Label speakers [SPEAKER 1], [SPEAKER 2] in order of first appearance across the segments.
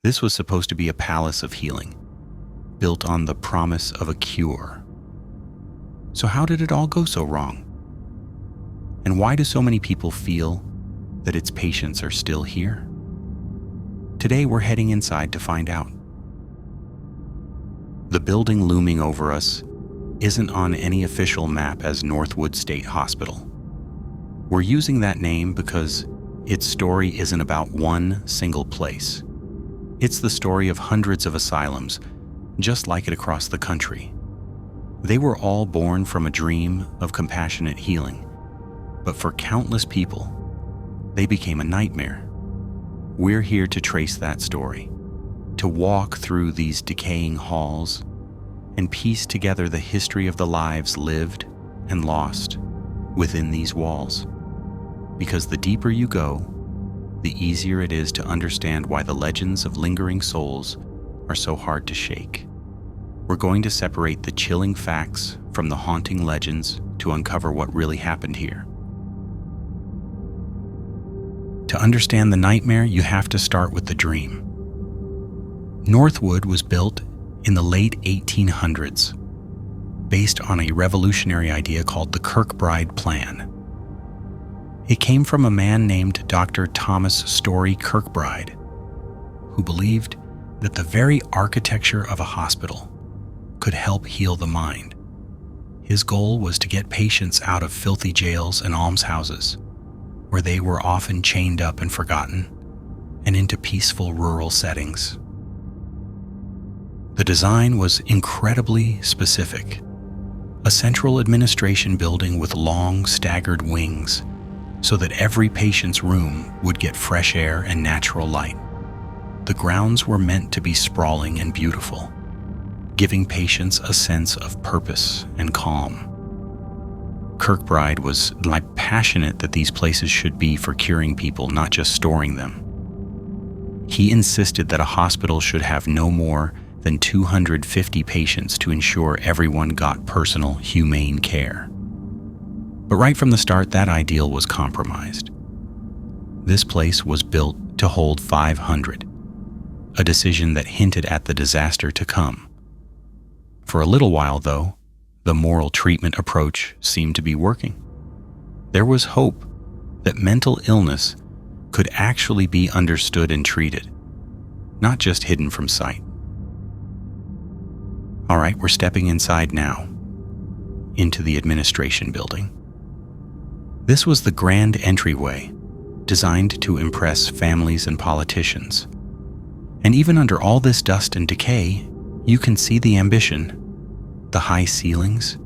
[SPEAKER 1] This was supposed to be a palace of healing, built on the promise of a cure. So how did it all go so wrong? And why do so many people feel that its patients are still here? Today we're heading inside to find out. The building looming over us isn't on any official map as Northwood State Hospital. We're using that name because its story isn't about one single place. It's the story of hundreds of asylums, just like it across the country. They were all born from a dream of compassionate healing, but for countless people, they became a nightmare. We're here to trace that story, to walk through these decaying halls and piece together the history of the lives lived and lost within these walls. Because the deeper you go, the easier it is to understand why the legends of lingering souls are so hard to shake. We're going to separate the chilling facts from the haunting legends to uncover what really happened here. To understand the nightmare, you have to start with the dream. Northwood was built in the late 1800s, based on a revolutionary idea called the Kirkbride Plan. It came from a man named Dr. Thomas Story Kirkbride, who believed that the very architecture of a hospital could help heal the mind. His goal was to get patients out of filthy jails and almshouses, where they were often chained up and forgotten, and into peaceful rural settings. The design was incredibly specific. A central administration building with long, staggered wings, so that every patient's room would get fresh air and natural light. The grounds were meant to be sprawling and beautiful, giving patients a sense of purpose and calm. Kirkbride was passionate that these places should be for curing people, not just storing them. He insisted that a hospital should have no more than 250 patients to ensure everyone got personal, humane care. But right from the start, that ideal was compromised. This place was built to hold 500, a decision that hinted at the disaster to come. For a little while, though, the moral treatment approach seemed to be working. There was hope that mental illness could actually be understood and treated, not just hidden from sight. All right, we're stepping inside now, into the administration building. This was the grand entryway, designed to impress families and politicians. And even under all this dust and decay, you can see the ambition, the high ceilings,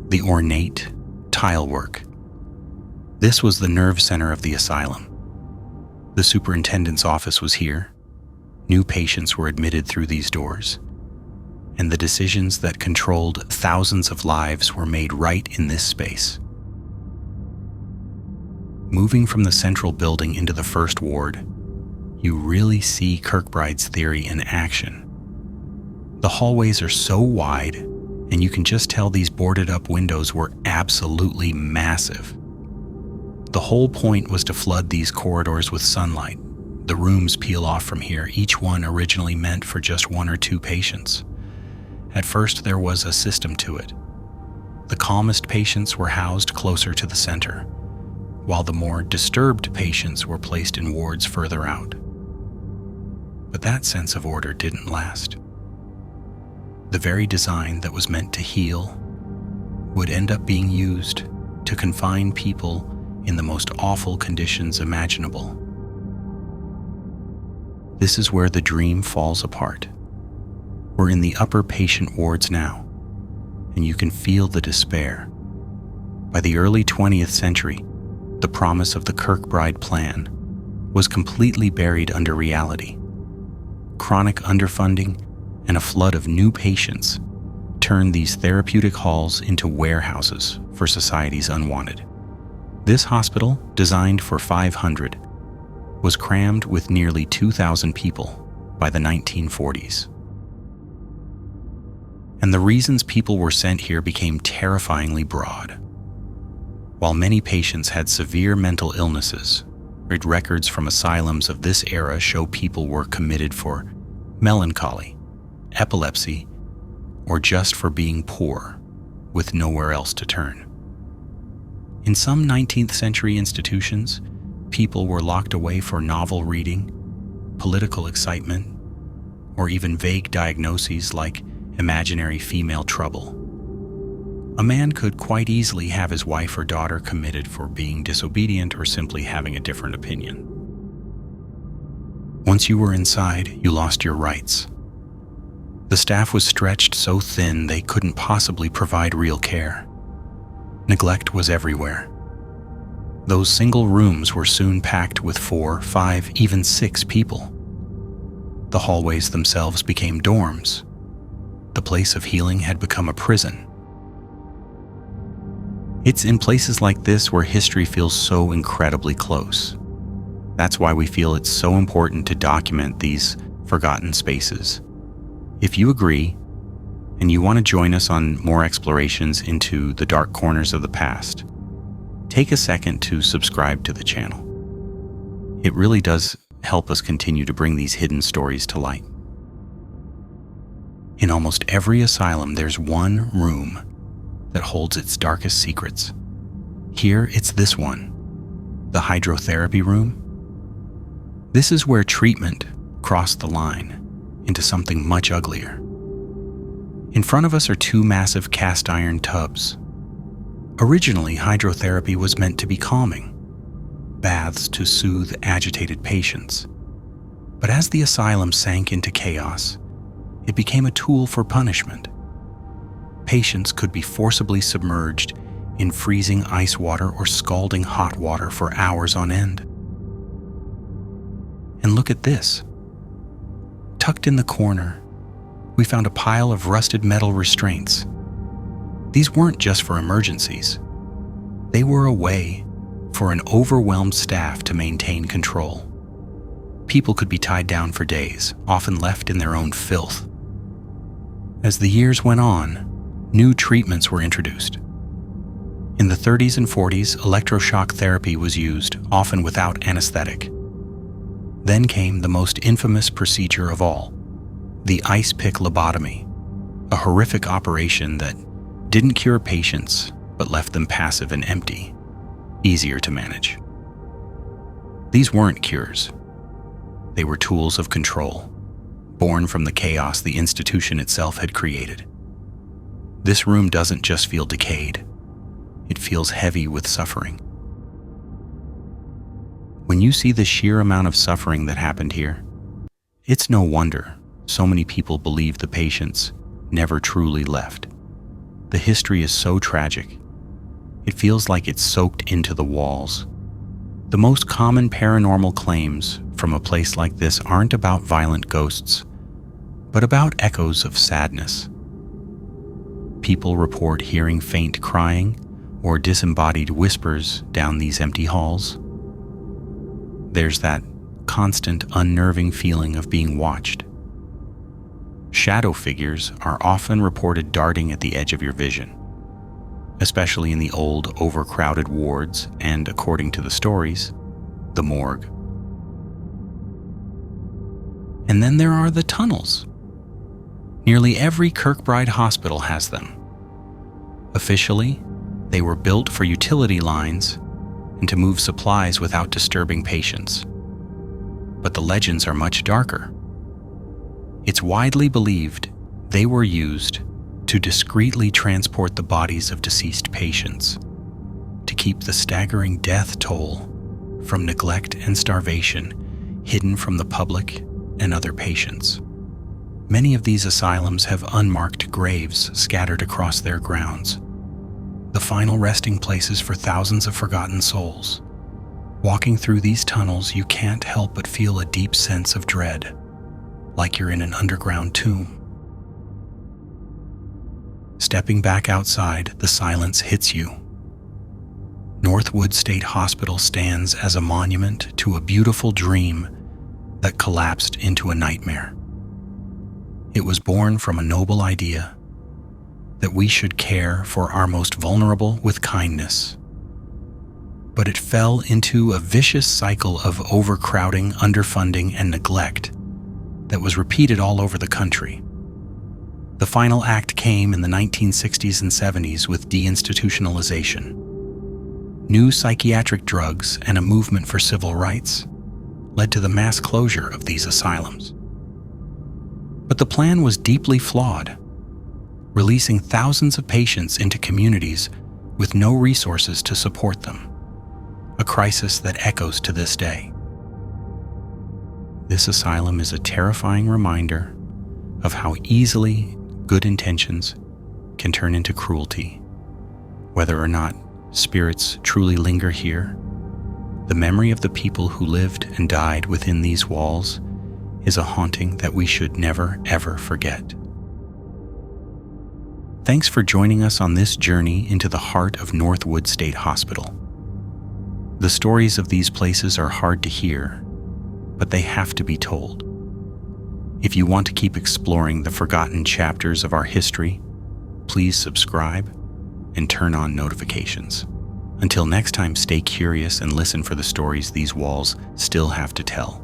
[SPEAKER 1] the ornate tile work. This was the nerve center of the asylum. The superintendent's office was here. New patients were admitted through these doors, and the decisions that controlled thousands of lives were made right in this space. Moving from the central building into the first ward, you really see Kirkbride's theory in action. The hallways are so wide, and you can just tell these boarded-up windows were absolutely massive. The whole point was to flood these corridors with sunlight. The rooms peel off from here, each one originally meant for just one or two patients. At first, there was a system to it. The calmest patients were housed closer to the center, while the more disturbed patients were placed in wards further out. But that sense of order didn't last. The very design that was meant to heal would end up being used to confine people in the most awful conditions imaginable. This is where the dream falls apart. We're in the upper patient wards now, and you can feel the despair. By the early 20th century, the promise of the Kirkbride Plan was completely buried under reality. Chronic underfunding and a flood of new patients turned these therapeutic halls into warehouses for society's unwanted. This hospital, designed for 500, was crammed with nearly 2,000 people by the 1940s. And the reasons people were sent here became terrifyingly broad. While many patients had severe mental illnesses, records from asylums of this era show people were committed for melancholy, epilepsy, or just for being poor with nowhere else to turn. In some 19th century institutions, people were locked away for novel reading, political excitement, or even vague diagnoses like imaginary female trouble. A man could quite easily have his wife or daughter committed for being disobedient or simply having a different opinion. Once you were inside, you lost your rights. The staff was stretched so thin they couldn't possibly provide real care. Neglect was everywhere. Those single rooms were soon packed with 4, 5, even 6 people. The hallways themselves became dorms. The place of healing had become a prison. It's in places like this where history feels so incredibly close. That's why we feel it's so important to document these forgotten spaces. If you agree, and you want to join us on more explorations into the dark corners of the past, take a second to subscribe to the channel. It really does help us continue to bring these hidden stories to light. In almost every asylum, there's one room that holds its darkest secrets. Here, it's this one, the hydrotherapy room. This is where treatment crossed the line into something much uglier. In front of us are 2 massive cast iron tubs. Originally, hydrotherapy was meant to be calming, baths to soothe agitated patients. But as the asylum sank into chaos, it became a tool for punishment. Patients could be forcibly submerged in freezing ice water or scalding hot water for hours on end. And look at this. Tucked in the corner, we found a pile of rusted metal restraints. These weren't just for emergencies. They were a way for an overwhelmed staff to maintain control. People could be tied down for days, often left in their own filth. As the years went on, new treatments were introduced. In the 30s and 40s, electroshock therapy was used, often without anesthetic. Then came the most infamous procedure of all, the ice pick lobotomy, a horrific operation that didn't cure patients but left them passive and empty, easier to manage. These weren't cures. They were tools of control, born from the chaos the institution itself had created. This room doesn't just feel decayed, it feels heavy with suffering. When you see the sheer amount of suffering that happened here, it's no wonder so many people believe the patients never truly left. The history is so tragic. It feels like it's soaked into the walls. The most common paranormal claims from a place like this aren't about violent ghosts, but about echoes of sadness. People report hearing faint crying or disembodied whispers down these empty halls. There's that constant, unnerving feeling of being watched. Shadow figures are often reported darting at the edge of your vision, especially in the old, overcrowded wards and, according to the stories, the morgue. And then there are the tunnels. Nearly every Kirkbride hospital has them. Officially, they were built for utility lines and to move supplies without disturbing patients. But the legends are much darker. It's widely believed they were used to discreetly transport the bodies of deceased patients, to keep the staggering death toll from neglect and starvation hidden from the public and other patients. Many of these asylums have unmarked graves scattered across their grounds, the final resting places for thousands of forgotten souls. Walking through these tunnels, you can't help but feel a deep sense of dread, like you're in an underground tomb. Stepping back outside, the silence hits you. Northwood State Hospital stands as a monument to a beautiful dream that collapsed into a nightmare. It was born from a noble idea that we should care for our most vulnerable with kindness. But it fell into a vicious cycle of overcrowding, underfunding, and neglect that was repeated all over the country. The final act came in the 1960s and 70s with deinstitutionalization. New psychiatric drugs and a movement for civil rights led to the mass closure of these asylums. But the plan was deeply flawed, releasing thousands of patients into communities with no resources to support them, a crisis that echoes to this day. This asylum is a terrifying reminder of how easily good intentions can turn into cruelty. Whether or not spirits truly linger here, the memory of the people who lived and died within these walls is a haunting that we should never, ever forget. Thanks for joining us on this journey into the heart of Northwood State Hospital. The stories of these places are hard to hear, but they have to be told. If you want to keep exploring the forgotten chapters of our history, please subscribe and turn on notifications. Until next time, stay curious and listen for the stories these walls still have to tell.